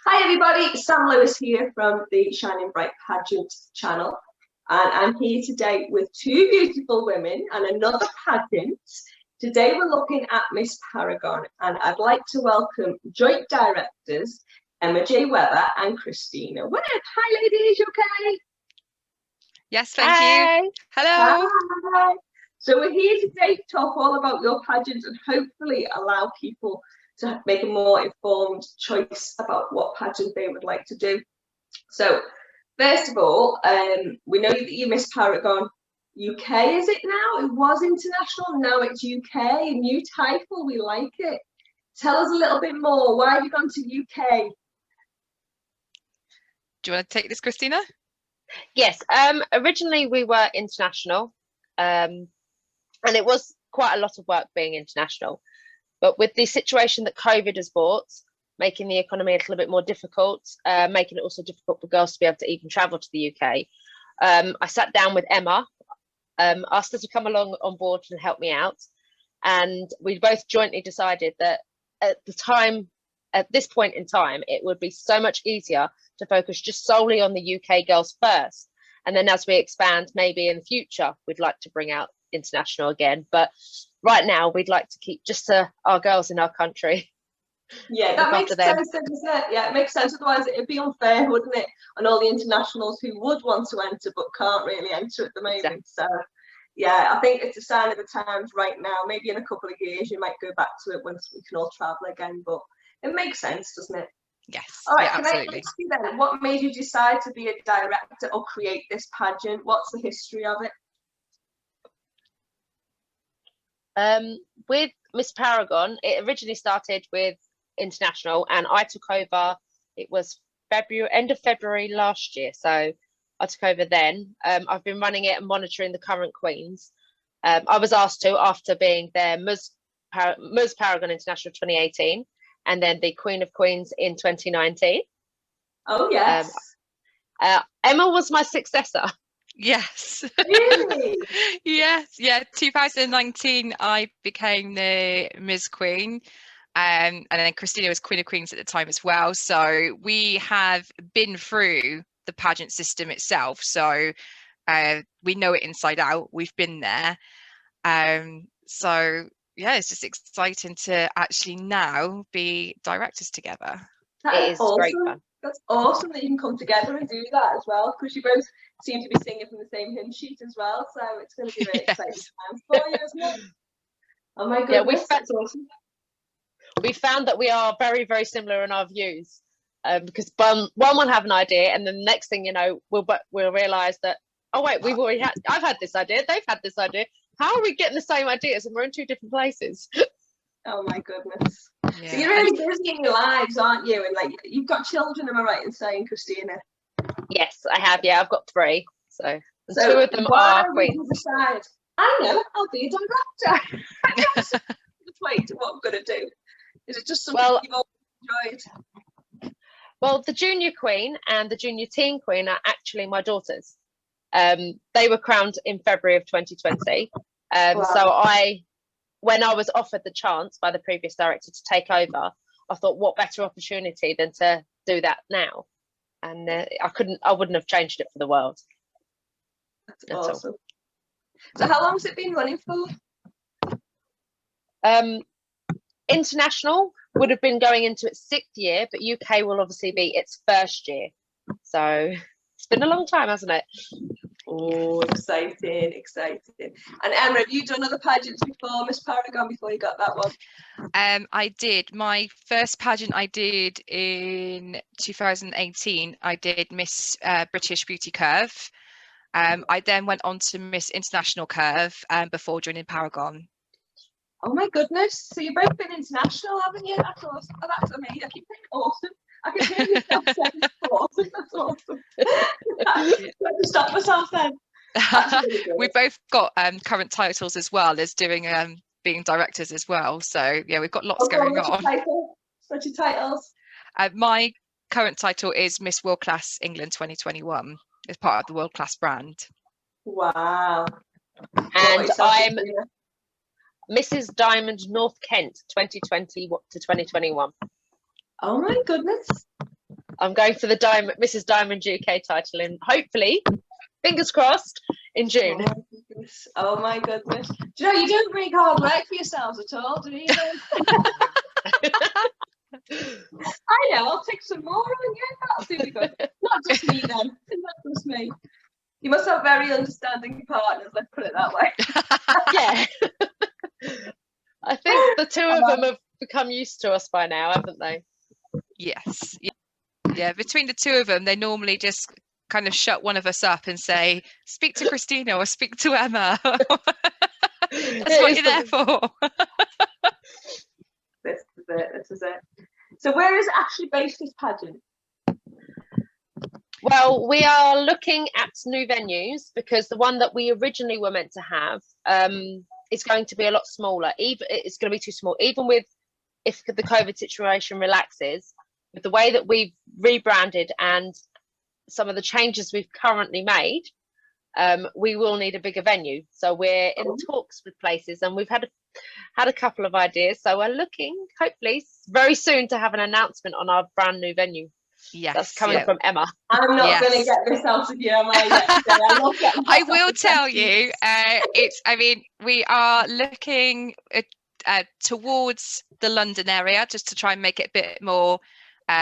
Hi everybody, Sam Lewis here from the Shining Bright Pageant channel, and I'm here today with two beautiful women and another pageant. Today we're looking at Miss Paragon, and I'd like to welcome joint directors Emma J. Webber and Kristina Webb. Hi ladies, you okay? Yes, thank you. Hello. Hi. So we're here today to talk all about your pageant and hopefully allow people to make a more informed choice about what pageant they would like to do. So first of all, we know that you Miss Paragon UK, is it now? It was international, now it's UK, a new title, we like it. Tell us a little bit more, why have you gone to UK? Do you want to take this, Kristina? Yes, originally we were international, and it was quite a lot of work being international. But with the situation that COVID has brought, making the economy a little bit more difficult, making it also difficult for girls to be able to even travel to the UK, I sat down with Emma, asked her to come along on board and help me out. And we both jointly decided that at this point in time, it would be so much easier to focus just solely on the UK girls first. And then as we expand, maybe in the future, we'd like to bring out international again. But right now, we'd like to keep just our girls in our country. Yeah, that makes sense, doesn't it? Yeah, it makes sense. Otherwise, it'd be unfair, wouldn't it, on all the internationals who would want to enter but can't really enter at the moment. Exactly. So, yeah, I think it's a sign of the times right now. Maybe in a couple of years, you might go back to it once we can all travel again. But it makes sense, doesn't it? Yes. All right, yeah, can absolutely. I ask you then, what made you decide to be a director or create this pageant? What's the history of it? With Miss Paragon, it originally started with international, and I took over. It was end of February last year, so I took over then. I've been running it and monitoring the current queens. I was asked to after being their Ms. Paragon International 2018, and then the Queen of Queens in 2019. Oh yes. Emma was my successor. Yes. Really? Yes. Yeah. 2019, I became the Ms. Queen. And then Kristina was Queen of Queens at the time as well. So we have been through the pageant system itself. So we know it inside out. We've been there. So yeah, it's just exciting to actually now be directors together. It is awesome. Great fun. That's awesome that you can come together and do that as well, because you both seem to be singing from the same hymn sheet as well. So it's going to be very exciting times for you, isn't it? Oh my goodness, that's awesome. We found that we are very, very similar in our views, because one will have an idea, and then the next thing you know, we'll realise that, oh wait, I've had this idea, they've had this idea. How are we getting the same ideas and we're in two different places? Oh my goodness. Yeah. So you're really busy in your lives, aren't you? And like, you've got children, am I right in saying, Kristina? Yes, I have. Yeah, I've got 3. So two of them are queens. Decide, I know, I'll be a director. I just wait what I'm going to do. Is it just something you've always enjoyed? Well, the junior queen and the junior teen queen are actually my daughters. They were crowned in February of 2020. Wow. So when I was offered the chance by the previous director to take over, I thought, what better opportunity than to do that now? And I wouldn't have changed it for the world. That's awesome. So how long has it been running for? International would have been going into its 6th year, but UK will obviously be its 1st year. So it's been a long time, hasn't it? Oh, exciting. And Emma, have you done other pageants before Miss Paragon, before you got that one? I did. My first pageant I did in 2018, I did Miss British Beauty Curve. I then went on to Miss International Curve before joining Paragon. Oh my goodness. So you've both been international, haven't you? That's awesome. Oh, that's amazing. I keep thinking awesome. I can hear yourself saying awesome. That's awesome. I have to stop myself then. Really, we've both got current titles as well as doing being directors as well. So yeah, we've got lots going on. What's your titles? My current title is Miss World Class England 2021 as part of the World Class brand. Wow. And I'm Mrs. Diamond North Kent 2020 to 2021. Oh my goodness. I'm going for the Mrs. Diamond UK title in, hopefully, fingers crossed, in June. Oh my goodness. Do you know, you don't make hard work for yourselves at all, do you? I know, I'll take some more on you. That'll do me good. Not just me then. Not just me. You must have very understanding partners, let's put it that way. Yeah. I think the two of them have become used to us by now, haven't they? Yes. Yeah, between the two of them, they normally just kind of shut one of us up and say, speak to Kristina or speak to Emma. That's what you're there for. This is it. So where is it actually based, this pageant? Well, we are looking at new venues because the one that we originally were meant to have is going to be a lot smaller. It's going to be too small. Even with, if the COVID situation relaxes, with the way that we've rebranded and some of the changes we've currently made, we will need a bigger venue. So we're in talks with places, and we've had a couple of ideas. So we're looking, hopefully, very soon to have an announcement on our brand new venue. Yes, that's coming from Emma. I'm not going to get this out of you, am I? I will tell you. I mean, we are looking towards the London area just to try and make it a bit more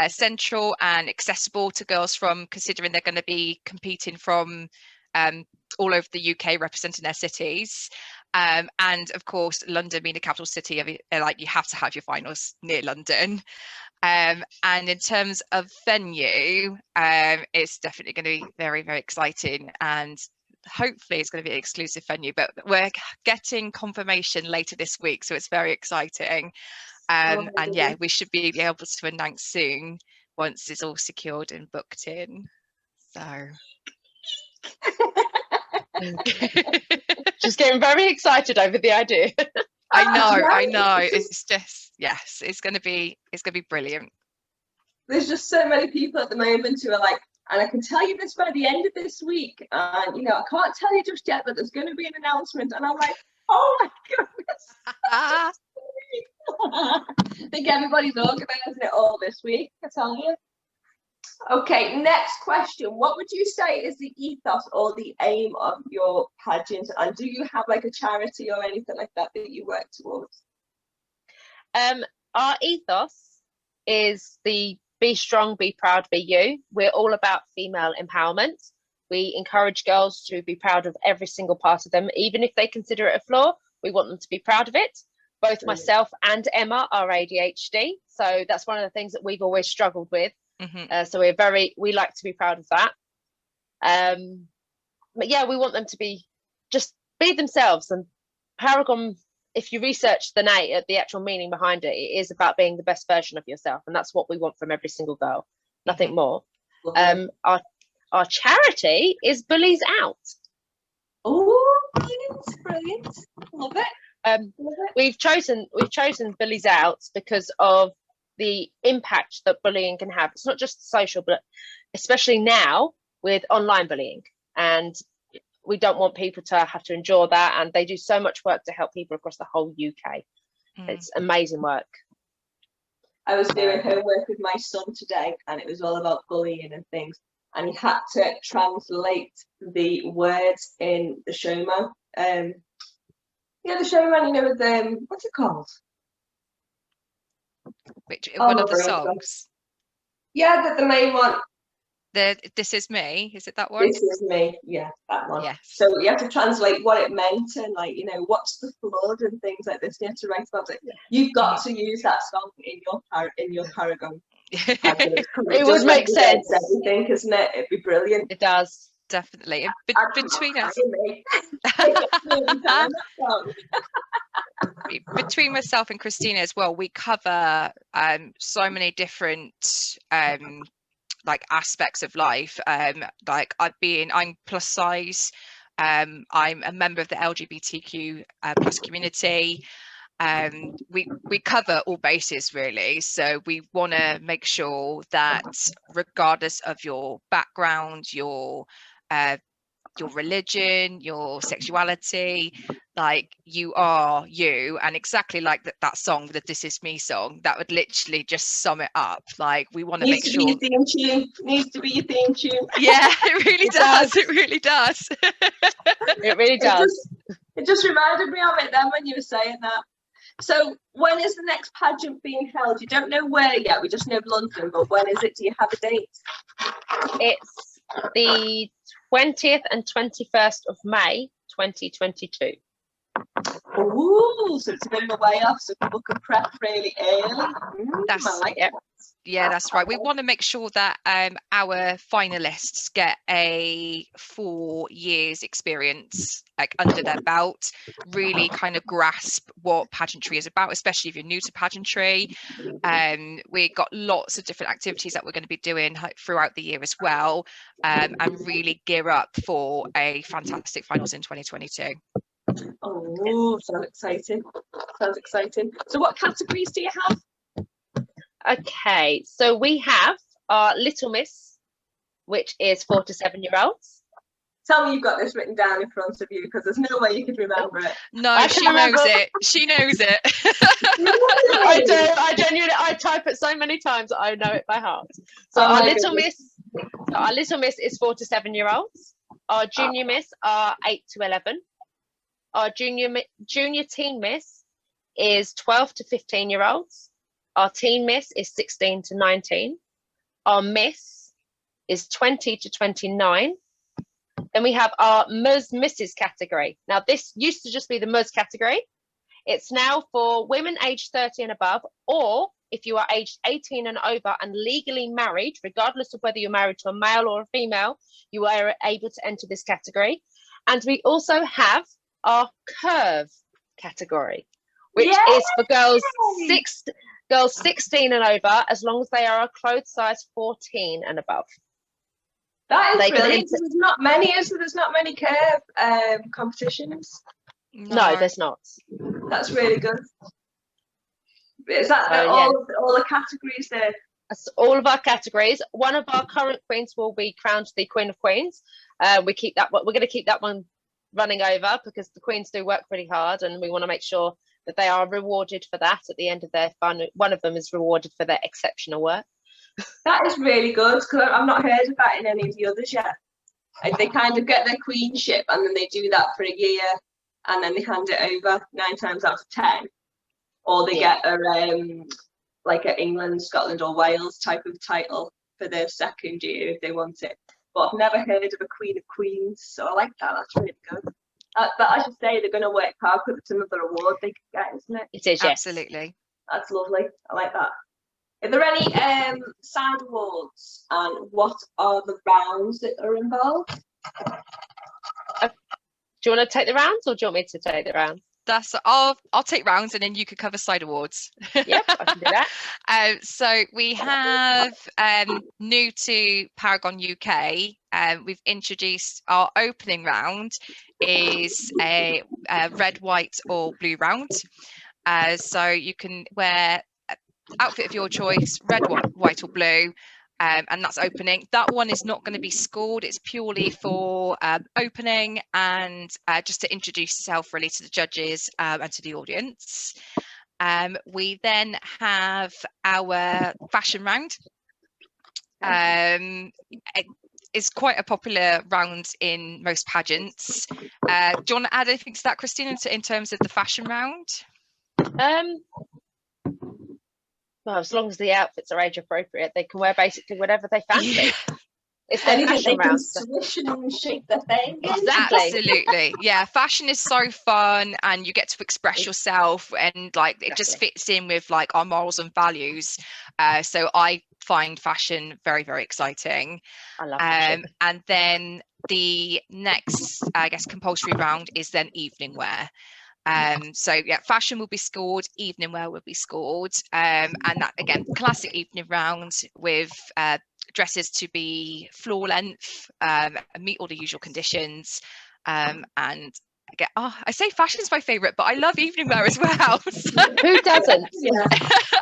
central and accessible to girls, considering they're going to be competing from all over the UK, representing their cities. And of course, London being the capital city, like, you have to have your finals near London. And in terms of venue, it's definitely going to be very, very exciting, and hopefully it's going to be an exclusive venue, but we're getting confirmation later this week, so it's very exciting. And yeah, we should be able to announce soon once it's all secured and booked in. So she's getting very excited over the idea. I know. It's just, yes, it's gonna be brilliant. There's just so many people at the moment who are like, and I can tell you this by the end of this week, and you know, I can't tell you just yet, but there's going to be an announcement, and I'm like, oh my goodness. I think everybody's organising it all this week, I tell you. Okay, next question. What would you say is the ethos or the aim of your pageant? And do you have like a charity or anything like that that you work towards? Our ethos is the be strong, be proud, be you. We're all about female empowerment. We encourage girls to be proud of every single part of them, even if they consider it a flaw. We want them to be proud of it. Both myself and Emma are ADHD, so that's one of the things that we've always struggled with. So we like to be proud of that. But yeah, we want them to be themselves. And Paragon, if you research the actual meaning behind it, it is about being the best version of yourself, and that's what we want from every single girl, nothing more. Our charity is Bullies Out. Oh, brilliant. Love it. We've chosen Bullies Out because of the impact that bullying can have. It's not just social, but especially now with online bullying, and we don't want people to have to endure that, and they do so much work to help people across the whole UK. It's amazing work. I was doing homework with my son today, and it was all about bullying and things, and he had to translate the words in the showman. The showman, you know, with what's it called? One of the songs? Yeah, the main one. This Is Me, is it that one? This Is Me, yeah, that one. Yes. So you have to translate what it meant, and like, you know, what's the flood and things like this. You have to write about it. You've got to use that song in your Paragon. It would make sense. Everything, isn't it? It'd be brilliant. It does. Definitely. Between myself and Kristina as well, we cover so many different like aspects of life. Like I'm plus size. I'm a member of the LGBTQ plus community. We cover all bases really, so we want to make sure that regardless of your background, your your religion, your sexuality, like you are you. And exactly like that song, the This Is Me song, that would literally just sum it up. Like we want to make sure. Needs to be your theme tune. Needs to be your theme tune. Yeah, it really does. It really does. It really does. It just reminded me of it then when you were saying that. So when is the next pageant being held? You don't know where yet, we just know London, but when is it? Do you have a date? It's the 20th and 21st of May 2022. Ooh, so it's a bit of a way off, so people can prep really early. That's like it. Yeah, that's right. We want to make sure that our finalists get a 4 years experience like under their belt, really kind of grasp what pageantry is about, especially if you're new to pageantry. We got lots of different activities that we're going to be doing throughout the year as well, and really gear up for a fantastic finals in 2022. Oh, sounds exciting. Sounds exciting. So what categories do you have? Okay, so we have our Little Miss, which is 4 to 7 year olds. Tell me you've got this written down in front of you, because there's no way you could remember it. No, she knows it. She knows it. I do. I genuinely, I type it so many times that I know it by heart. So our Little Miss is 4 to 7 year olds. Our Junior Miss are 8 to 11. Our Junior Teen Miss is 12 to 15 year olds. Our Teen Miss is 16 to 19. Our Miss is 20 to 29. Then we have our Misses category. Now, this used to just be the Ms category. It's now for women aged 30 and above, or if you are aged 18 and over and legally married, regardless of whether you're married to a male or a female, you are able to enter this category. And we also have our Curve category, which is for girls 16 and over, as long as they are a clothes size 14 and above. That is brilliant. There's not many, there's not many Curve competitions. No, there's not. That's really good. Is that all the categories there? That's all of our categories. One of our current queens will be crowned the Queen of Queens. We keep that one. We're going to keep that one running over because the queens do work pretty hard, and we want to make sure that they are rewarded for that at the end of their fun. One of them is rewarded for their exceptional work. That is really good, because I've not heard of that in any of the others yet. Like they kind of get their queenship and then they do that for a year and then they hand it over 9 times out of 10. Or they get like an England, Scotland or Wales type of title for their second year if they want it. But I've never heard of a Queen of Queens, so I like that. That's really good. But I should say they're going to work hard because it's another award they could get, isn't it? It is, yes. Absolutely. That's lovely. I like that. Are there any side awards, and what are the rounds that are involved? Do you want to take the rounds, or do you want me to take the rounds? I'll take rounds, and then you could cover side awards. Yep, I can do that. So we have new to Paragon UK. We've introduced our opening round is a red, white, or blue round. So you can wear outfit of your choice, red, white or blue, and that's opening. That one is not going to be scored. It's purely for opening and just to introduce yourself really to the judges and to the audience. We then have our fashion round. It's quite a popular round in most pageants. Do you want to add anything to that, Kristina, in terms of the fashion round? Well, as long as the outfits are age appropriate, they can wear basically whatever they fancy. Yeah. It's their fashion round. Swish and shape their thing. Exactly. Absolutely. Yeah, fashion is so fun, and you get to express yourself, and like it just fits in with like our morals and values. So I find fashion very, very exciting. I love fashion. And then the next, I guess, compulsory round is then evening wear. So yeah, fashion will be scored, evening wear will be scored, and that again, classic evening round with dresses to be floor length, meet all the usual conditions, and I say fashion's my favourite, but I love evening wear as well. So. Who doesn't? Yeah,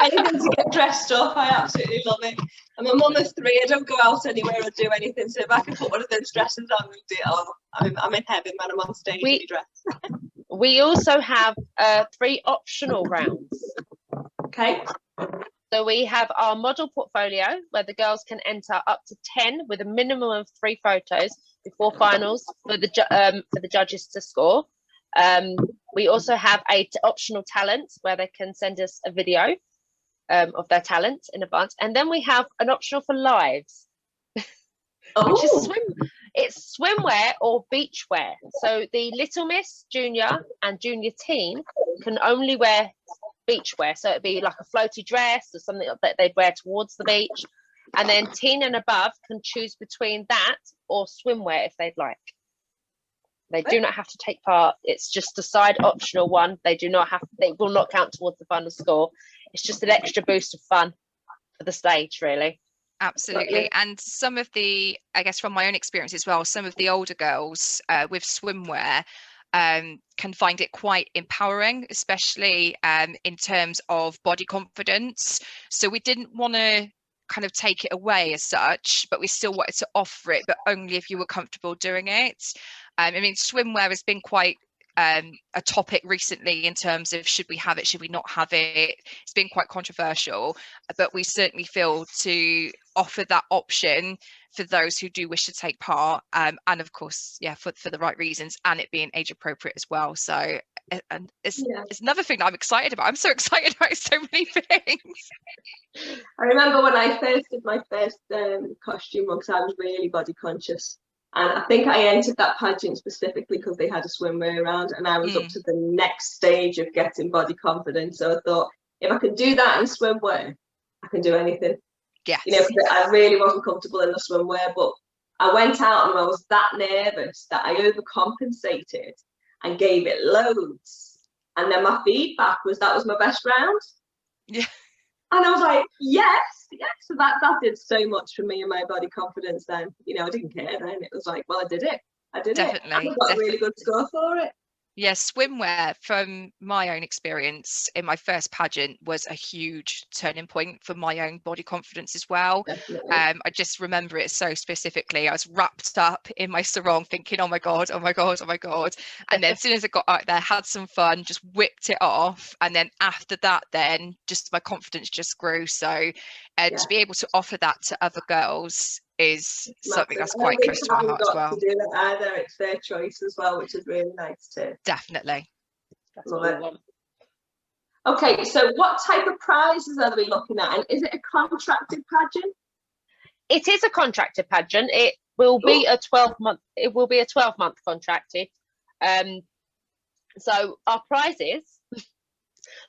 anything to get dressed up, I absolutely love it. I'm a mum of 3. I don't go out anywhere or do anything, so if I can put one of those dresses on and do it, I'm in heaven, man. I'm on stage in my dress. We also have 3 optional rounds. Okay. So we have our model portfolio where the girls can enter up to 10 with a minimum of 3 photos before finals for the judges to score. We also have a optional talent where they can send us a video of their talent in advance, and then we have an optional for lives, which is it's swimwear or beachwear. So the Little Miss, Junior, and Junior Teen can only wear beachwear, so it'd be like a floaty dress or something that they'd wear towards the beach, and then teen and above can choose between that or swimwear if they'd like. They do not have to take part. It's just a side optional one. They will not count towards the final score. It's just an extra boost of fun for the stage, really. Absolutely. And some of the, I guess from my own experience as well, some of the older girls with swimwear can find it quite empowering, especially in terms of body confidence. So we didn't want to kind of take it away as such, but we still wanted to offer it, but only if you were comfortable doing it. I mean, swimwear has been quite a topic recently in terms of should we have it, should we not have it. It's been quite controversial, but we certainly feel to offer that option for those who do wish to take part, and of course, yeah, for the right reasons, and it being age appropriate as well. So and it's another thing that I'm excited about. I'm so excited about so many things. I remember when I first did my first costume because I was really body conscious, and I think I entered that pageant specifically because they had a swimwear around, and I was up to the next stage of getting body confidence. So I thought, if I can do that in swimwear, I can do anything. Yes. You know, I really wasn't comfortable in the swimwear, but I went out and I was that nervous that I overcompensated and gave it loads. And then my feedback was that was my best round. Yeah. And I was like, yes. So that did so much for me and my body confidence then. You know, I didn't care then. It was like, well, I did it. Definitely. I got a really good score for it. Yeah, swimwear, from my own experience in my first pageant, was a huge turning point for my own body confidence as well. I just remember it so specifically. I was wrapped up in my sarong thinking, oh my God. And then as soon as I got out there, had some fun, just whipped it off. And then after that, then just my confidence just grew. So to be able to offer that to other girls is something that's quite close to my heart as well. To do that either. It's their choice as well, which is really nice too. Definitely. Love it. Okay, so what type of prizes are we looking at, and is it a contracted pageant? It is a contracted pageant. It will be a 12-month. It will be a 12-month contracted. So our prizes.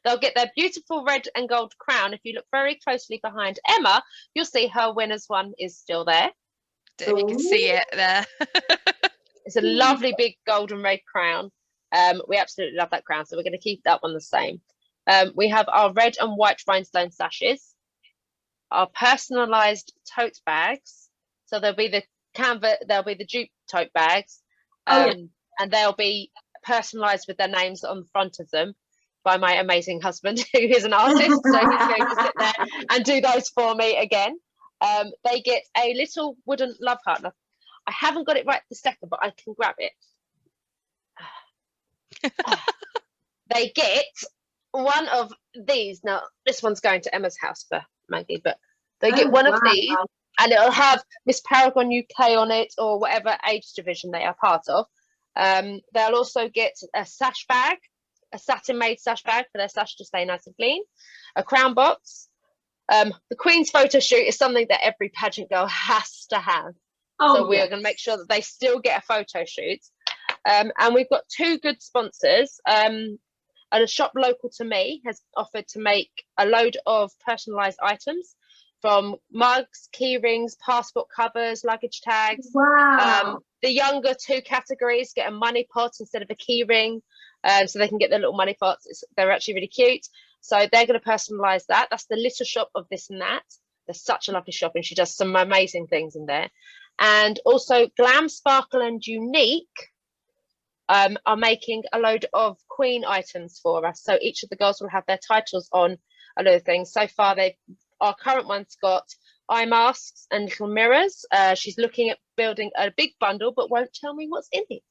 They'll get their beautiful red and gold crown. If you look very closely behind Emma, you'll see her winner's one is still there. If you can see it there. It's a lovely big gold and red crown. We absolutely love that crown, so we're going to keep that one the same. We have our red and white rhinestone sashes, our personalised tote bags. So there'll be the dupe tote bags, and they'll be personalised with their names on the front of them by my amazing husband, who is an artist, so he's going to sit there and do those for me again. They get a little wooden love heart. I haven't got it right this second, but I can grab it. They get one of these. Now, this one's going to Emma's house for Maggie, but they get one of these, and it'll have Miss Paragon UK on it, or whatever age division they are part of. They'll also get a sash bag, a satin-made sash bag for their sash to stay nice and clean, a crown box. The Queen's photo shoot is something that every pageant girl has to have. So we're going to make sure that they still get a photo shoot. And we've got 2 good sponsors. A shop local to me has offered to make a load of personalised items, from mugs, key rings, passport covers, luggage tags. Wow. The younger 2 categories get a money pot instead of a key ring, so they can get their little money pots. They're actually really cute. So they're going to personalise that. That's the little shop of This and That. They're such a lovely shop, and she does some amazing things in there. And also Glam, Sparkle and Unique are making a load of Queen items for us. So each of the girls will have their titles on a load of things. So far, our current one's got eye masks and little mirrors. She's looking at building a big bundle, but won't tell me what's in it.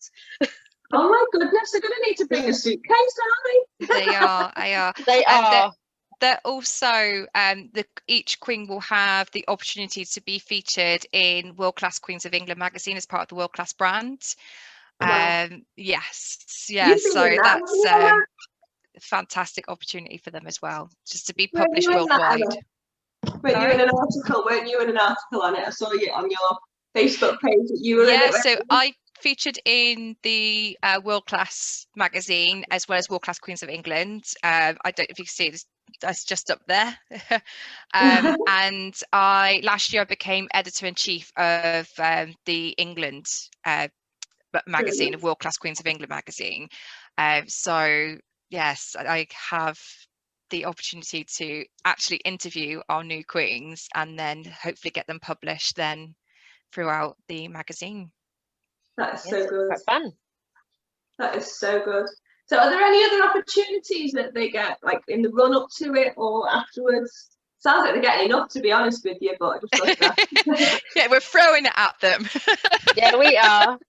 Oh my goodness, they're going to need to bring a suitcase, aren't they? They are. They are. They're also, each queen will have the opportunity to be featured in World Class Queens of England magazine as part of the World Class brand. Wow. Yes, yeah. So that's a fantastic opportunity for them as well, just to be published worldwide. Weren't you in an article on it? I saw you on your Facebook page that you were in it. So I featured in the World Class magazine as well as World Class Queens of England. I don't know if you can see this. That's just up there. And last year I became editor-in-chief of the England magazine, of World Class Queens of England magazine. So yes, I have the opportunity to actually interview our new queens and then hopefully get them published then throughout the magazine. That is so good. Quite fun. That is so good. So are there any other opportunities that they get, like in the run up to it or afterwards? Sounds like they're getting enough, to be honest with you, but I just thought that. Yeah, we're throwing it at them. Yeah, we are.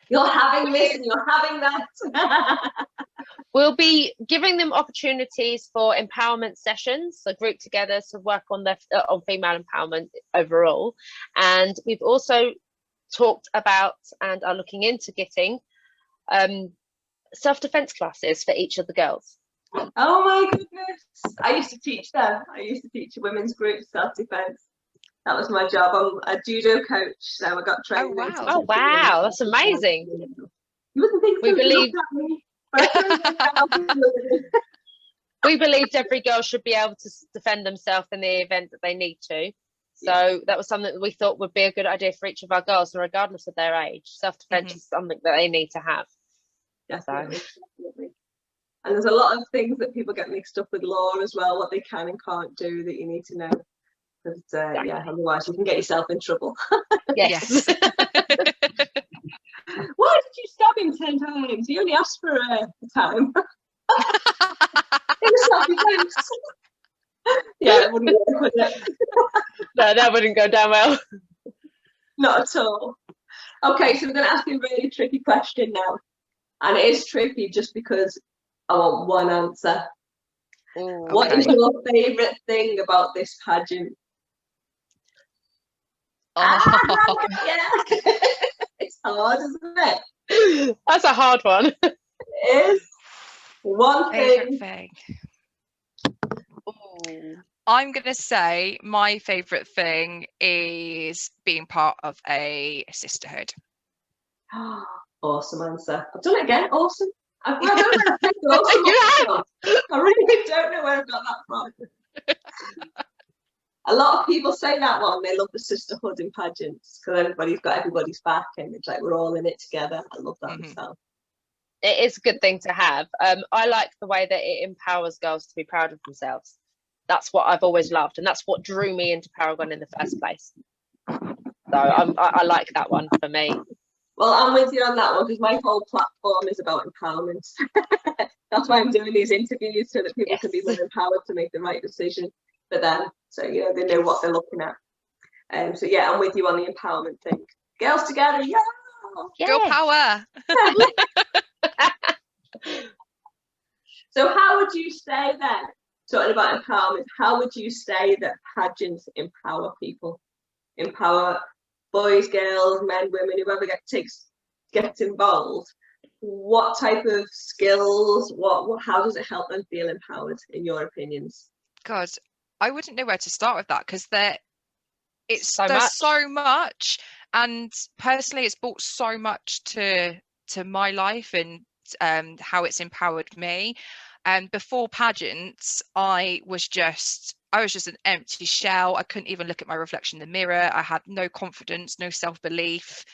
You're having this and you're having that. We'll be giving them opportunities for empowerment sessions, so group together to work on on female empowerment overall. And we've also talked about and are looking into getting self-defense classes for each of the girls. Oh my goodness. I used to teach them. I used to teach a women's group self-defense. That was my job. I'm a judo coach, so I got trained. Oh wow, that's amazing. You wouldn't think we believe we believed every girl should be able to defend themselves in the event that they need to. So that was something that we thought would be a good idea for each of our girls, regardless of their age. Self-defense is something that they need to have. Definitely. And there's a lot of things that people get mixed up with law as well, what they can and can't do that you need to know. Because yeah, otherwise you can get yourself in trouble. Yes. Why did you stab him 10 times? He only asked for a time. In self-defense. Yeah, it wouldn't work, would it? No, that wouldn't go down well. Not at all. Okay, so I'm going to ask you a really tricky question now. And it is tricky just because I want one answer. Ooh, what is your favourite thing about this pageant? Oh. Yeah. It's hard, isn't it? That's a hard one. It is. One thing. I'm going to say my favourite thing is being part of a sisterhood. Awesome answer. I've done it again. Awesome. I don't know where I've picked awesome from. I really don't know where I've got that from. A lot of people say that one. They love the sisterhood in pageants because everybody's got everybody's back and it's like we're all in it together. I love that myself. It is a good thing to have. I like the way that it empowers girls to be proud of themselves. That's what I've always loved, and that's what drew me into Paragon in the first place. So I like that one for me. Well, I'm with you on that one because my whole platform is about empowerment. That's why I'm doing these interviews so that people can be more empowered to make the right decision for them. So, you know, they know what they're looking at. So, yeah, I'm with you on the empowerment thing. Girls together, yeah! Girl power! So how would you say then, talking about empowerment, how would you say that pageants empower people? Empower boys, girls, men, women, whoever gets involved. What type of skills, how does it help them feel empowered, in your opinions? God, I wouldn't know where to start with that because there's so much, and personally it's brought so much to my life and how it's empowered me. And before pageants, I was just an empty shell. I couldn't even look at my reflection in the mirror. I had no confidence, no self-belief.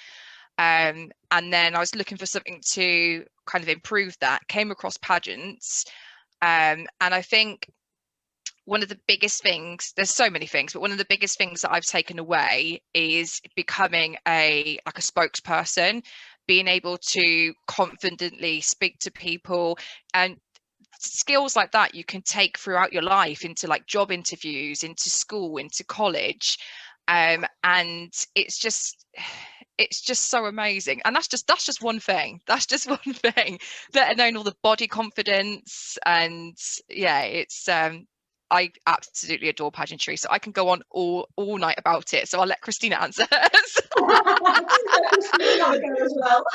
And then I was looking for something to kind of improve that. Came across pageants, and I think one of the biggest things, there's so many things, but one of the biggest things that I've taken away is becoming a spokesperson, being able to confidently speak to people, and skills like that you can take throughout your life into like job interviews, into school, into college, and it's just so amazing. And that's just one thing, let alone all the body confidence. And yeah, it's I absolutely adore pageantry, so I can go on all night about it, so I'll let Kristina answer. As well.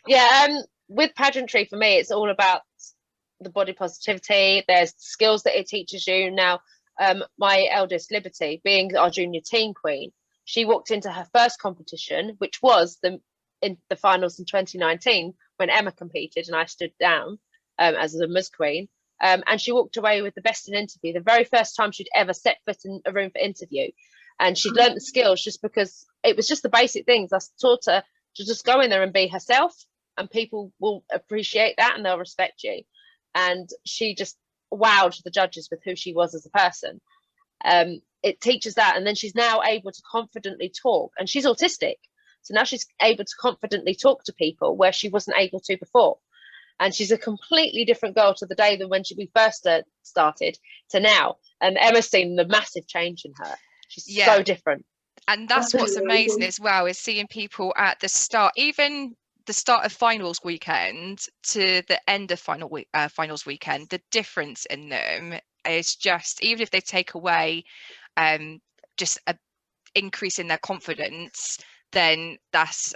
Yeah, with pageantry, for me, it's all about the body positivity. There's skills that it teaches you. Now, my eldest, Liberty, being our junior teen queen, she walked into her first competition, which was in the finals in 2019 when Emma competed and I stood down as the Ms. Queen. And she walked away with the best in interview, the very first time she'd ever set foot in a room for interview. And she'd learnt the skills just because it was just the basic things. I taught her to just go in there and be herself, and people will appreciate that and they'll respect you. And she just wowed the judges with who she was as a person. It teaches that. And then she's now able to confidently talk, and she's autistic. So now she's able to confidently talk to people where she wasn't able to before. And she's a completely different girl to the day than when we first started to now. And Emma's seen the massive change in her. She's so different. And that's what's amazing as well, is seeing people at the start, even the start of finals weekend to the end of finals weekend, the difference in them is just, even if they take away just a increase in their confidence, then that's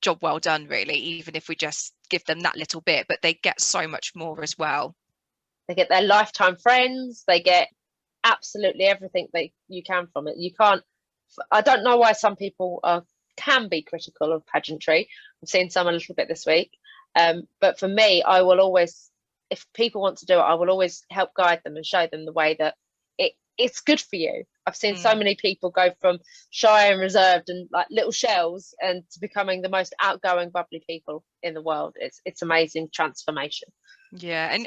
job well done, really, even if we just give them that little bit. But they get so much more as well. They get their lifetime friends, they get absolutely everything you can from it. You can't, I don't know why some people can be critical of pageantry. I've seen some a little bit this week, but for me, I will always, if people want to do it, I will always help guide them and show them the way that it's good for you. I've seen so many people go from shy and reserved and like little shells and to becoming the most outgoing, bubbly people in the world. It's amazing transformation. Yeah, and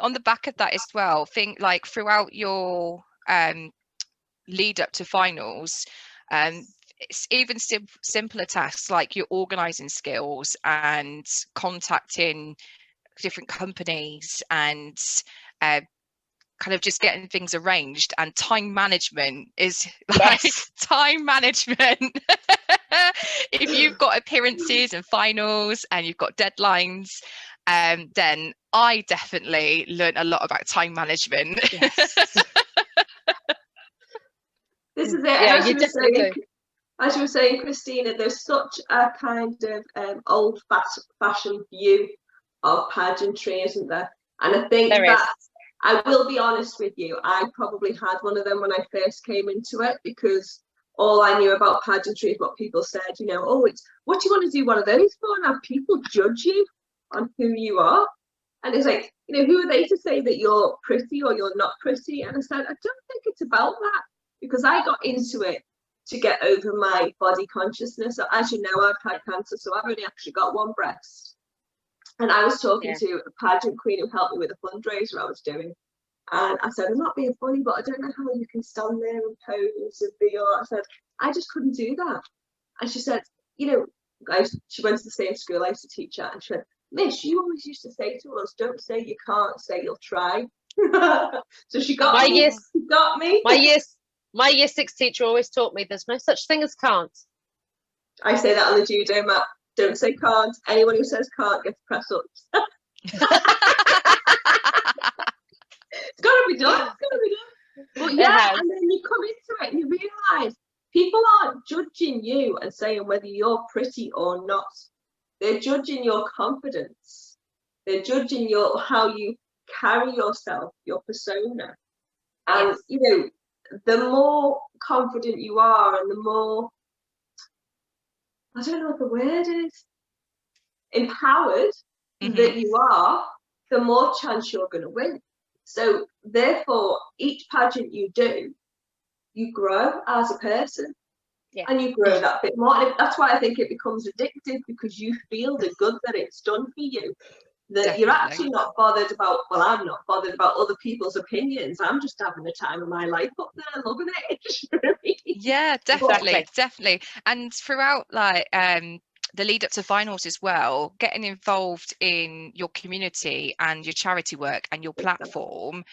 on the back of that as well, think like throughout your lead up to finals, it's even simpler tasks like your organizing skills and contacting different companies and kind of just getting things arranged, and time management is like time management. If you've got appearances and finals and you've got deadlines, then I definitely learned a lot about time management. Yes. This is it. Yeah, you definitely do. As you were saying, Kristina, there's such a kind of old-fashioned view of pageantry, isn't there? And I think I will be honest with you, I probably had one of them when I first came into it, because all I knew about pageantry is what people said, oh, it's what do you want to do one of those for? And have people judge you on who you are? And it's like, who are they to say that you're pretty or you're not pretty? And I said, I don't think it's about that, because I got into it to get over my body consciousness. So as you know, I've had cancer, so I've only actually got one breast. And I was talking to a pageant queen who helped me with a fundraiser I was doing. And I said, I'm not being funny, but I don't know how you can stand there and pose and be all. I said, I just couldn't do that. And she said, she went to the same school I used to teach at, and she said, Miss, you always used to say to us, don't say you can't, say you'll try. So she got me. She got me. My year 6 teacher always taught me there's no such thing as can't. I say that on the judo mat. Don't say can't. Anyone who says can't gets press ups. It's gotta be done. But yeah, and then you come into it and you realise people aren't judging you and saying whether you're pretty or not. They're judging your confidence. They're judging how you carry yourself, your persona. And the more confident you are, and the more, I don't know what the word is, empowered that you are, the more chance you're going to win. So therefore, each pageant you do, you grow as a person, and you grow that bit more. And that's why I think it becomes addictive, because you feel the good that it's done for you. that you're actually not bothered about, well, I'm not bothered about other people's opinions. I'm just having the time of my life up there, loving it. Yeah, definitely. And throughout like the lead up to finals as well, getting involved in your community and your charity work and your platform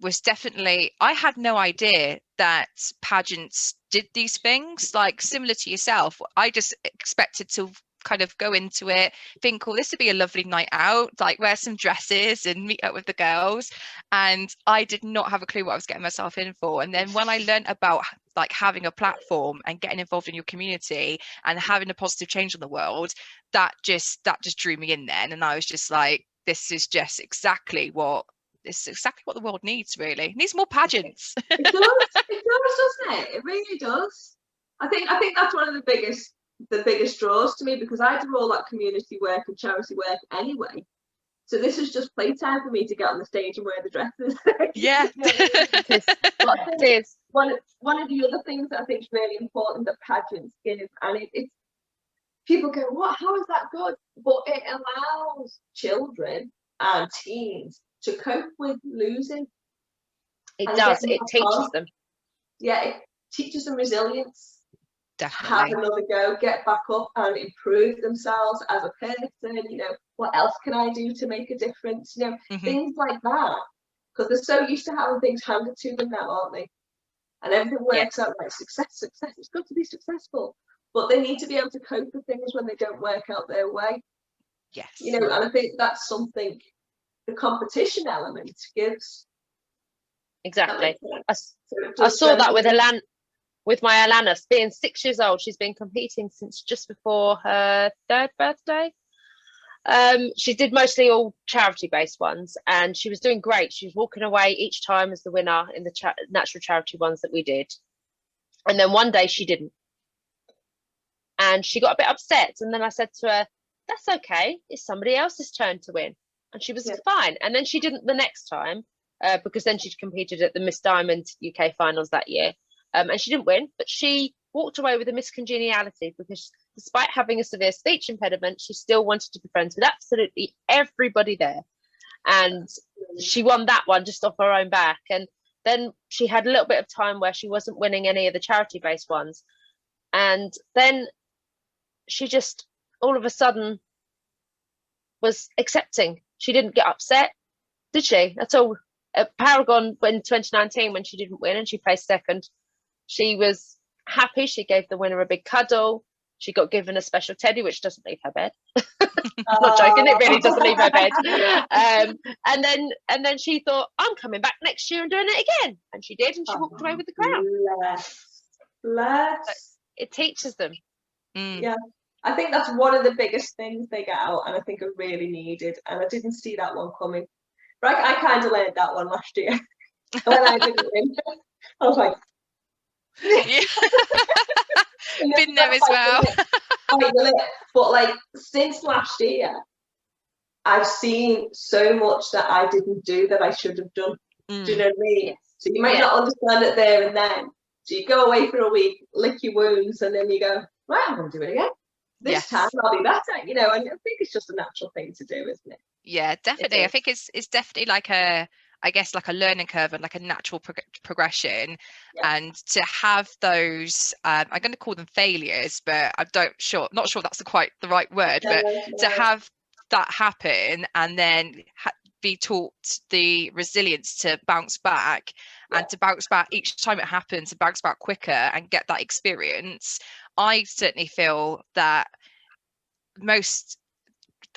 was definitely, I had no idea that pageants did these things, like similar to yourself. I just expected to kind of go into it, think, oh, this would be a lovely night out, like wear some dresses and meet up with the girls. And I did not have a clue what I was getting myself in for. And then when I learned about like having a platform and getting involved in your community and having a positive change on the world, that just drew me in then. And I was just like, this is exactly what the world needs, really. It needs more pageants. It does, doesn't it? It really does. I think that's one of the biggest draws to me, because I do all that community work and charity work anyway. So this is just playtime for me to get on the stage and wear the dresses. Yeah. It is. One of the other things that I think is really important that pageants give, and it's people go, what? How is that good? But it allows children and teens to cope with losing. It does. It teaches them. Yeah, it teaches them resilience. Definitely. Have another go, get back up and improve themselves as a person. What else can I do to make a difference? Things like that. Because they're so used to having things handed to them now, aren't they? And everything works out like success. It's got to be successful. But they need to be able to cope with things when they don't work out their way. Yes. And I think that's something the competition element gives. Exactly. I saw that with my Alana, being 6 years old. She's been competing since just before her 3rd birthday. She did mostly all charity-based ones, and she was doing great. She was walking away each time as the winner in the natural charity ones that we did. And then one day she didn't. And she got a bit upset. And then I said to her, that's okay. It's somebody else's turn to win. And she was fine. And then she didn't the next time, because then she'd competed at the Miss Diamond UK finals that year. And she didn't win, but she walked away with a Miss Congeniality, because despite having a severe speech impediment, she still wanted to be friends with absolutely everybody there. And she won that one just off her own back. And then she had a little bit of time where she wasn't winning any of the charity-based ones. And then she just all of a sudden was accepting. She didn't get upset, did she? At all. At Paragon in 2019, when she didn't win and she placed second, she was happy. She gave the winner a big cuddle. She got given a special teddy, which doesn't leave her bed. Not joking, it really doesn't leave her bed. And then she thought, I'm coming back next year and doing it again. And she did, and she walked away with the crown. Bless. It teaches them. Yeah. I think that's one of the biggest things they get out, and I think are really needed. And I didn't see that one coming. But I kind of learned that one last year. When I didn't win, I was like, yeah. Been there as well. But like since last year, I've seen so much that I didn't do that I should have done. Do you know what I mean? Yes. So you might not understand it there and then. So you go away for a week, lick your wounds, and then you go, right, I'm going to do it again. This time I'll be better, and I think it's just a natural thing to do, isn't it? Yeah, definitely. I think it's definitely like a learning curve and like a natural progression. And to have those, I'm going to call them failures, but not sure that's the right word, but to have that happen and then be taught the resilience to bounce back and to bounce back each time it happens, to bounce back quicker and get that experience. I certainly feel that most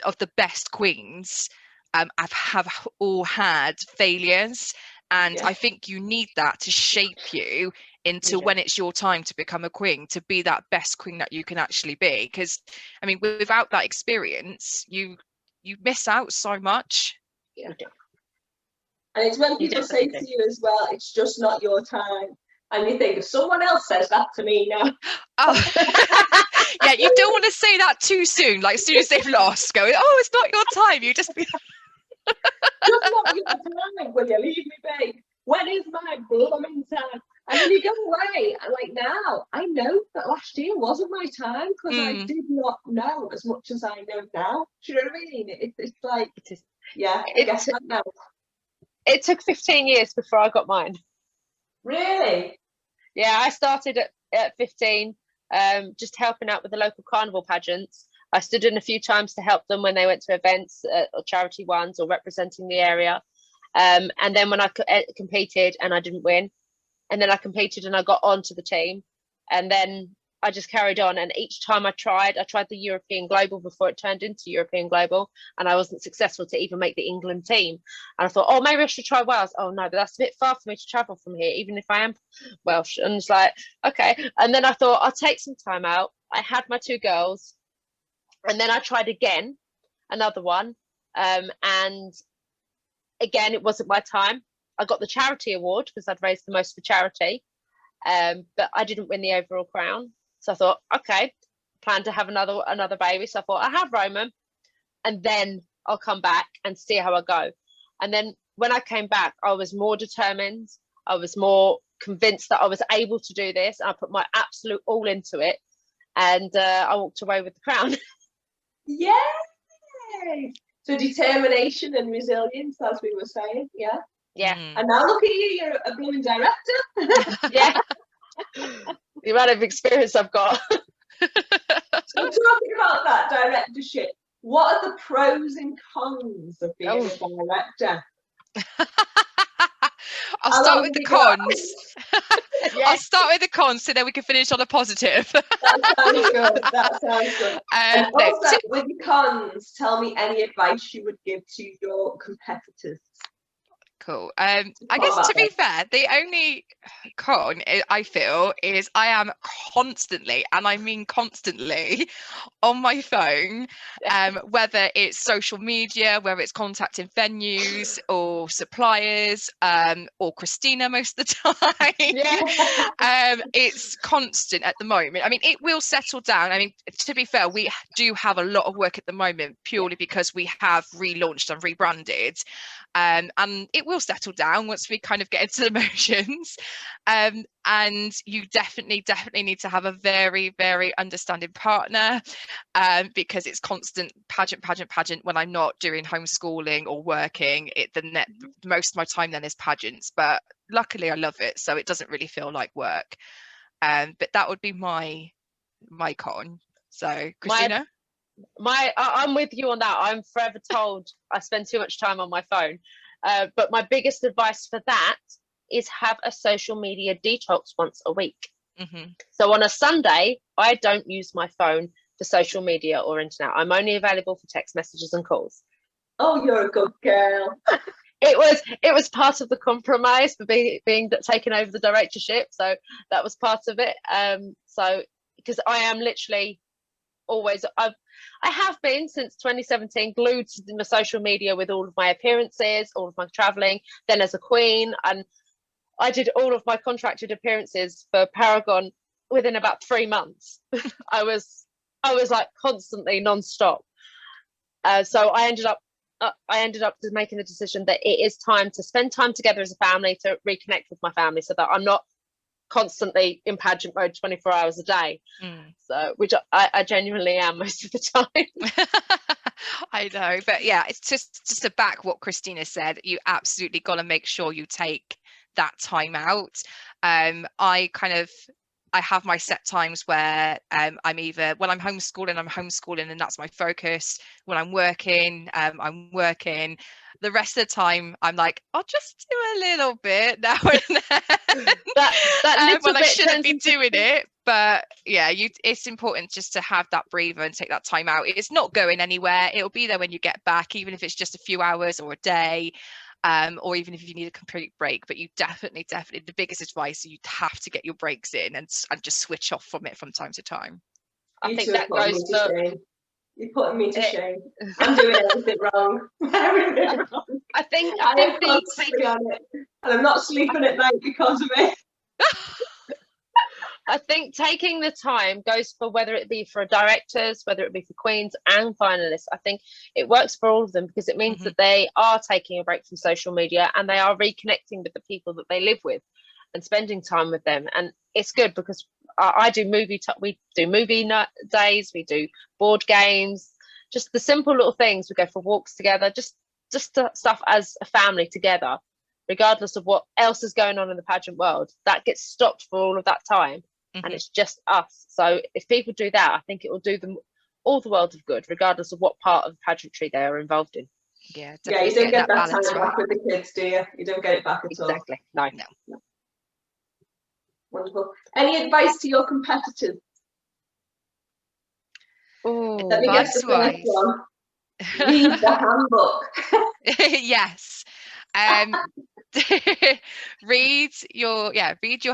of the best queens have all had failures, and I think you need that to shape you into when it's your time to become a queen, to be that best queen that you can actually be. Because I mean, without that experience, you miss out so much. And it's when people say to you as well, it's just not your time, and you think, if someone else says that to me now, yeah, you don't want to say that too soon, like as soon as they've lost, going, oh, it's not your time. You just be just not your time. Will you leave me be? When is my blooming time? And then you go away, and like now, I know that last year wasn't my time because I did not know as much as I know now. Do you know what I mean? It's like, yeah, I guess that now. It took 15 years before I got mine. Really? Yeah, I started at 15, just helping out with the local carnival pageants. I stood in a few times to help them when they went to events or charity ones or representing the area. And then when I competed and I didn't win, and then I competed and I got onto the team, and then I just carried on. And each time I tried the European Global before it turned into European Global, and I wasn't successful to even make the England team. And I thought, oh, maybe I should try Wales. Oh no, but that's a bit far for me to travel from here, even if I am Welsh. And it's like, okay. And then I thought, I'll take some time out. I had my 2 girls, and then I tried again, another one, and again, it wasn't my time. I got the charity award because I'd raised the most for charity, but I didn't win the overall crown. So I thought, okay, plan to have another baby. So I thought, I have Roman, and then I'll come back and see how I go. And then when I came back, I was more determined. I was more convinced that I was able to do this. I put my absolute all into it, and I walked away with the crown. Yay! So determination and resilience, as we were saying, yeah. Yeah. And now look at you, you're a blooming director. Yeah. The amount of experience I've got. So talking about that directorship, what are the pros and cons of being a director? I'll start with the cons. I'll start with the cons so then we can finish on a positive. That sounds good. That sounds good. And also, with the cons, tell me any advice you would give to your competitors. Cool. I guess to be fair, the only con I feel is I am constantly, and I mean constantly, on my phone, whether it's social media, whether it's contacting venues or suppliers, or Kristina most of the time. It's constant at the moment. I mean, it will settle down. I mean, to be fair, we do have a lot of work at the moment purely because we have relaunched and rebranded. And it will settle down once we kind of get into the motions, and you definitely need to have a very, very understanding partner, because it's constant pageant when I'm not doing homeschooling or working. Most of my time then is pageants, but luckily I love it, so it doesn't really feel like work. But that would be my con. So Kristina? I'm with you on that. I'm forever told I spend too much time on my phone, but my biggest advice for that is have a social media detox once a week. So on a Sunday, I don't use my phone for social media or internet. I'm only available for text messages and calls. Oh, you're a good girl. It was part of the compromise for being taken over the directorship, so that was part of it. So because I am literally always, I have been since 2017 glued to the social media with all of my appearances, all of my traveling, then as a queen, and I did all of my contracted appearances for Paragon within about 3 months. I was like constantly non-stop. So I ended up making the decision that it is time to spend time together as a family, to reconnect with my family, so that I'm not constantly in pageant mode 24 hours a day. So which I genuinely am most of the time. I know, but yeah, it's just to back what Kristina said, you absolutely got to make sure you take that time out. I have my set times where I'm either, when I'm homeschooling and that's my focus. When I'm working, I'm working. The rest of the time, I'm like, I'll just do a little bit now and then. When I shouldn't be doing it. But yeah, it's important just to have that breather and take that time out. It's not going anywhere. It'll be there when you get back, even if it's just a few hours or a day. Or even if you need a complete break. But you definitely, the biggest advice, you have to get your breaks in and just switch off from it from time to time. I think that goes to... You're putting me to shame. I'm doing everything wrong. Everything wrong. I think on it, and I'm not sleeping at night because of it. I think taking the time goes for whether it be for directors, whether it be for queens and finalists. I think it works for all of them because it means that they are taking a break from social media and they are reconnecting with the people that they live with. and spending time with them. And it's good because I do we do movie days, we do board games, just the simple little things. We go for walks together, just stuff as a family together, regardless of what else is going on in the pageant world. That gets stopped for all of that time, and it's just us. So if people do that, I think it will do them all the world of good, regardless of what part of pageantry they are involved in. Yeah, yeah, you don't get that time right back with the kids, do you? You don't get it back at all. Exactly. No. Wonderful. Any advice to your competitors? Oh, Let me guess the first one. Read the handbook. Yes. read your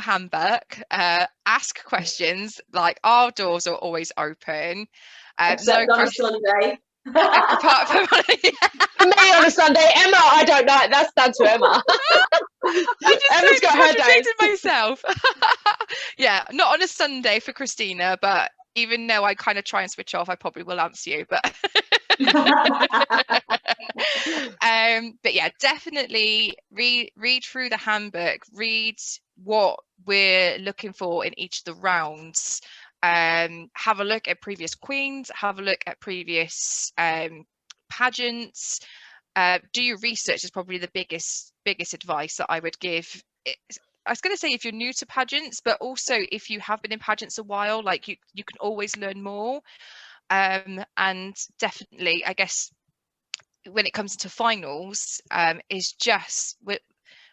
handbook, ask questions. Like, our doors are always open, except on a Sunday. Apart from for me on a Sunday, Emma, I don't know, that's down to Emma. Emma's got her days. Myself. Yeah, not on a Sunday for Kristina, but even though I kind of try and switch off, I probably will answer you, but but yeah, definitely read through the handbook, read what we're looking for in each of the rounds, have a look at previous queens, have a look at previous pageants, do your research is probably the biggest advice that I would give. I was going to say if you're new to pageants, but also if you have been in pageants a while, like you can always learn more. And definitely, I guess, when it comes to finals, is just we're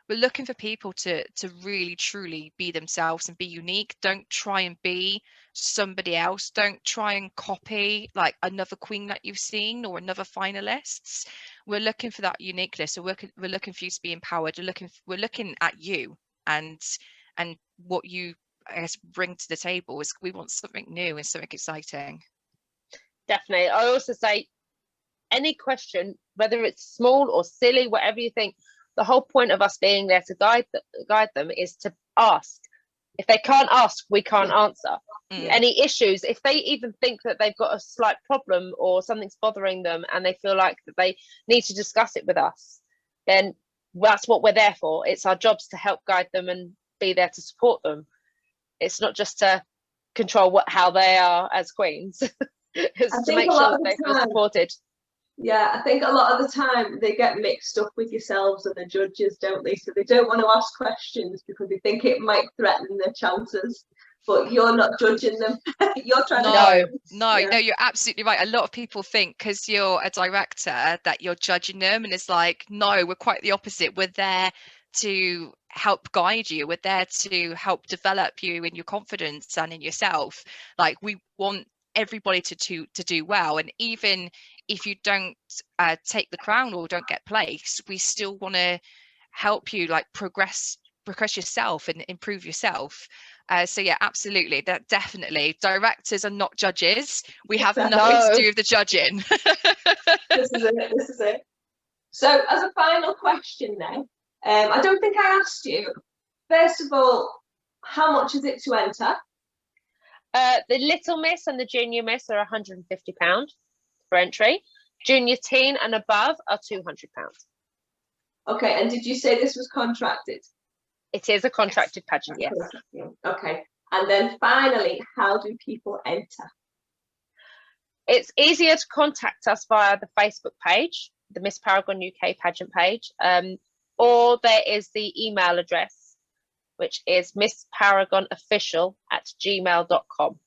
looking for people to really truly be themselves and be unique. Don't try and be somebody else. Don't try and copy like another queen that you've seen or another finalists. We're looking for that uniqueness. So we're looking for you to be empowered. We're looking at you and what you, I guess, bring to the table. Is we want something new and something exciting. Definitely. I also say any question, whether it's small or silly, whatever you think, the whole point of us being there to guide them is to ask. If they can't ask, we can't answer. Any issues, if they even think that they've got a slight problem or something's bothering them and they feel like that they need to discuss it with us, then that's what we're there for. It's our jobs to help guide them and be there to support them. It's not just to control how they are as queens. It's to make sure that they feel supported. Yeah, I think a lot of the time they get mixed up with yourselves and the judges, don't they? So they don't want to ask questions because they think it might threaten their chances. But you're not judging them. You're trying to. No, you're absolutely right. A lot of people think because you're a director that you're judging them, and it's like, no, we're quite the opposite. We're there to help guide you. We're there to help develop you in your confidence and in yourself. Like, we want everybody to do well, and even if you don't take the crown or don't get placed, we still want to help you like progress yourself and improve yourself. So yeah, absolutely, that definitely, directors are not judges. We have nothing to do with the judging. This is it. So as a final question then, I don't think I asked you, first of all, how much is it to enter? The Little Miss and the Junior Miss are £150 for entry. Junior Teen and above are £200. Okay, and did you say this was contracted? It is a contracted pageant, yes. Okay, and then finally, how do people enter? It's easier to contact us via the Facebook page, the Miss Paragon UK pageant page, or there is the email address, which is missparagonofficial@gmail.com.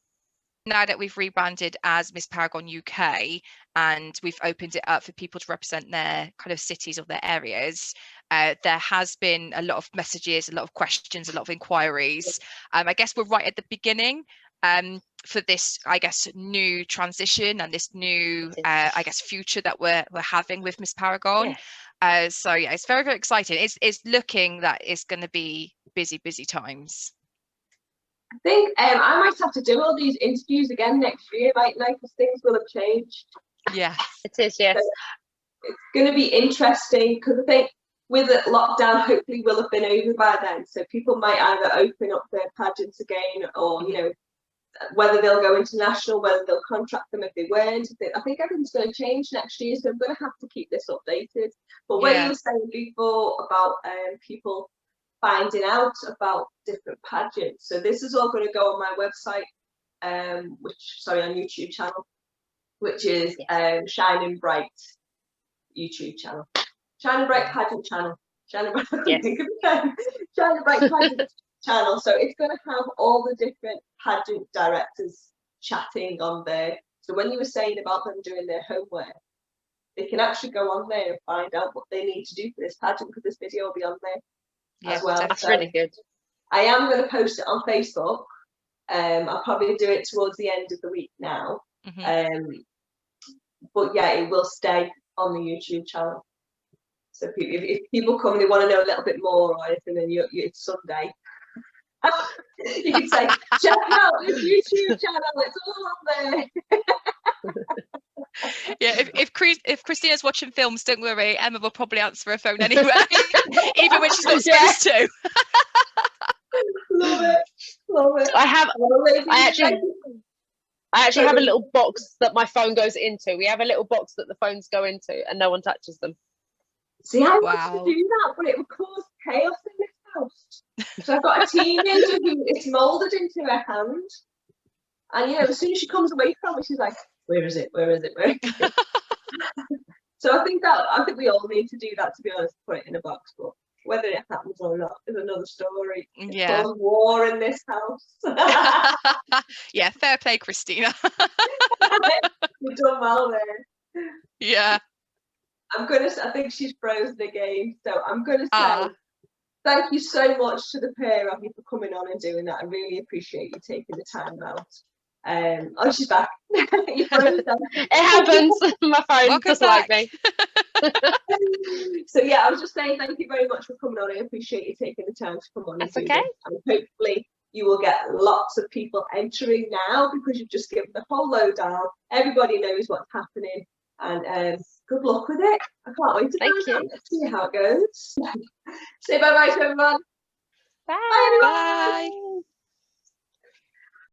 Now that we've rebranded as Miss Paragon UK and we've opened it up for people to represent their kind of cities or their areas, there has been a lot of messages, a lot of questions, a lot of inquiries. I guess we're right at the beginning for this, I guess, new transition and this new, I guess, future that we're having with Miss Paragon. Yeah. So yeah, it's very, very exciting. It's looking that it's going to be busy times. I think I might have to do all these interviews again next year, like because things will have changed. Yeah, it is. Yes, so it's going to be interesting because I think with the lockdown, hopefully will have been over by then. So people might either open up their pageants again, or whether they'll go international, whether they'll contract them if they weren't. I think everything's going to change next year, so I'm going to have to keep this updated. But when you were saying before about people finding out about different pageants. So this is all going to go on my website, on YouTube channel, which is Shining Bright YouTube channel. Shining Bright Pageant channel. Shining Bright, Shining Bright Pageant channel. So it's going to have all the different pageant directors chatting on there. So when you were saying about them doing their homework, they can actually go on there and find out what they need to do for this pageant, because this video will be on there as well. That's really good. I am going to post it on Facebook. I'll probably do it towards the end of the week now. But yeah, it will stay on the YouTube channel. So if people come and they want to know a little bit more or anything, then it's Sunday. You can say, check out this YouTube channel, it's all on there. Yeah, if Kristina's watching films, don't worry, Emma will probably answer her phone anyway, even when she's not supposed to. Love it. I actually have a little box that my phone goes into. We have a little box that the phones go into, and no one touches them. See, I want to do that, but it would cause chaos in this house. So I've got a teenager who it's moulded into her hand, and as soon as she comes away from it, she's like, "Where is it? Where is it? Where is it?" So I think we all need to do that, to be honest, put it in a box. But whether it happens or not is another story. It's caused war in this house. Yeah, fair play, Kristina. You've done well there. Yeah. I think she's frozen again. So I'm gonna say thank you so much to the pair of you for coming on and doing that. I really appreciate you taking the time out. Oh, she's back. You froze then. It happens. My phone doesn't like me. So yeah, I was just saying thank you very much for coming on. I appreciate you taking the time to come on. That's and do okay. this. And hopefully you will get lots of people entering now, because you've just given the whole lowdown. Everybody knows what's happening, and good luck with it. I can't wait to see how it goes. Say bye bye to everyone. Bye. Bye.